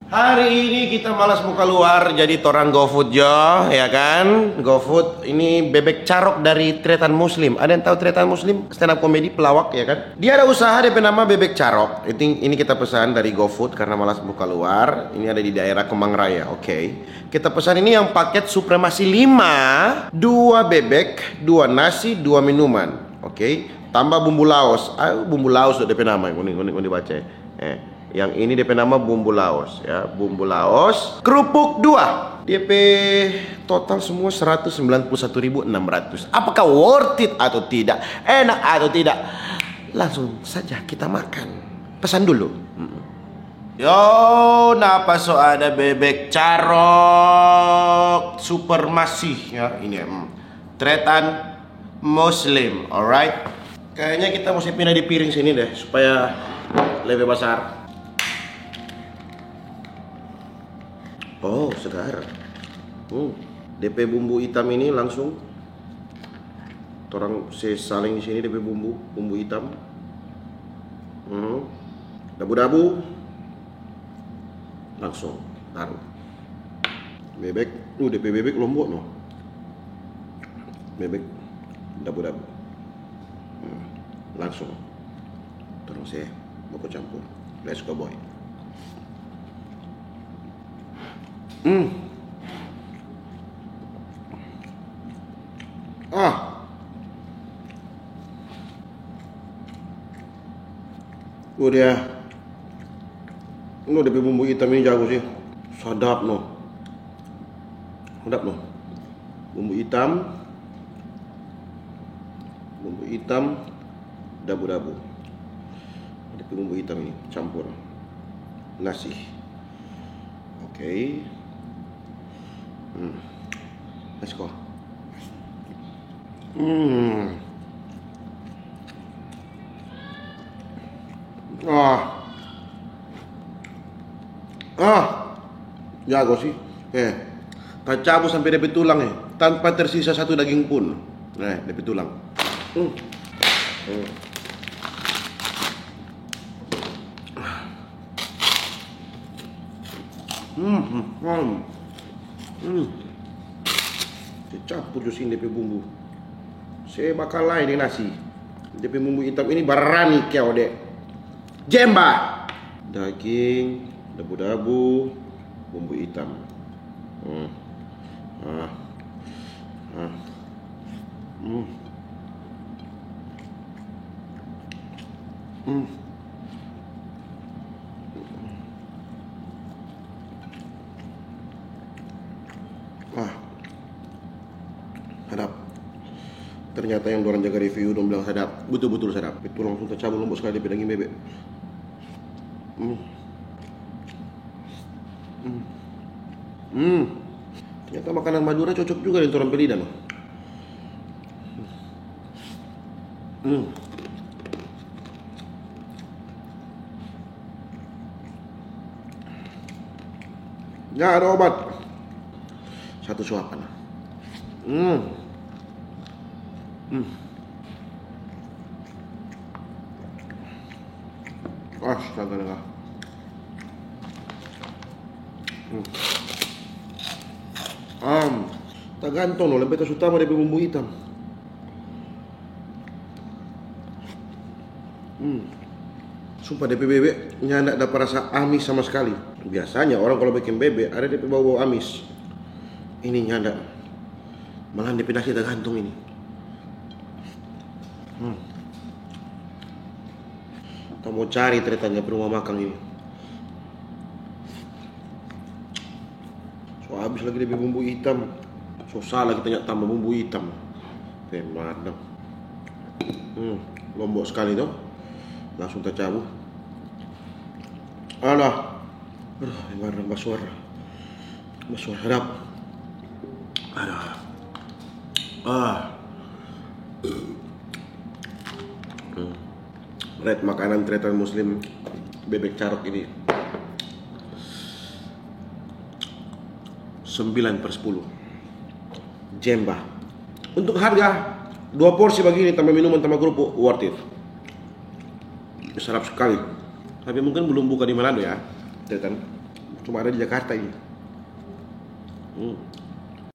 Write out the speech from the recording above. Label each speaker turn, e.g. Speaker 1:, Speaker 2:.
Speaker 1: Hari ini kita malas mau keluar, jadi torang GoFood jo, ya kan? GoFood ini bebek carok dari Tretan Muslim. Ada yang tahu Tretan Muslim? Stand up comedy pelawak, ya kan? Dia ada usaha, dia nama bebek carok. Ini kita pesan dari GoFood karena malas mau keluar. Ini ada di daerah Kemang Raya, oke. Kita pesan ini yang paket supremasi 5, 2 bebek, 2 nasi, 2 minuman, oke. Tambah bumbu laos. Bumbu laos udah DP nama, ini dibaca ya. Yang ini DP nama bumbu laos ya, bumbu laos, kerupuk 2. DP total semua 191.600. Apakah worth it atau tidak? Enak atau tidak? Langsung saja kita makan. Pesan dulu. Yo, napa so ada bebek carok super masih ya ini Tretan Muslim, alright. Kayaknya kita mesti pindah di piring sini deh supaya lebih besar. Oh, segar. DP bumbu hitam ini langsung orang saling di sini DP bumbu hitam. Dabu-dabu langsung taruh. Bebek, DP bebek lombok no. Bebek dabu-dabu. Langsung. Terus saya baku campur. Let's go boy. Udah. DP bumbu hitam ini jago sih. Sadap no. Sadap no. Bumbu hitam dabu-dabu. DP bumbu hitam ini campur nasi. Oke. Let's go. Jago sih. Tak cabut sampai DP tulang tanpa tersisa satu daging pun. DP tulang. Campur jus ini DP bumbu. Saya bakal lain dengan nasi. DP bumbu hitam ini barani kau dek. Jemba. Daging, dabu-dabu, bumbu hitam. Sadap. Ternyata yang orang jaga review dong bilang sadap, betul-betul sadap. Itu langsung tercabut lombok sekali dari daging bebek. Ternyata makanan Madura cocok juga dengan orang Pelidan. Ya ada obat. Satu suapan. Astaga. Tergantung loh, lebih utama dari bumbu hitam. Sumpah DP bebek nggak dapat rasa amis sama sekali. Biasanya orang kalau bikin bebek ada DP bau amis. Ini nyanda. Malah DP nasi tergantung ini. Kita mau cari teritanya di rumah makan ini. So habis lagi DP bumbu hitam. So salah kita tambah bumbu hitam. Pemadam. Lombok sekali tuh. Langsung tercabut. Alah. Aduh, basuar hadap. Red makanan Tretan Muslim bebek carok ini 9/10. Jemba. Untuk harga 2 porsi begini tambah minuman tambah kerupuk worth it. Sedap sekali. Tapi mungkin belum buka di Manado ya, Tretan. Cuma ada di Jakarta ini.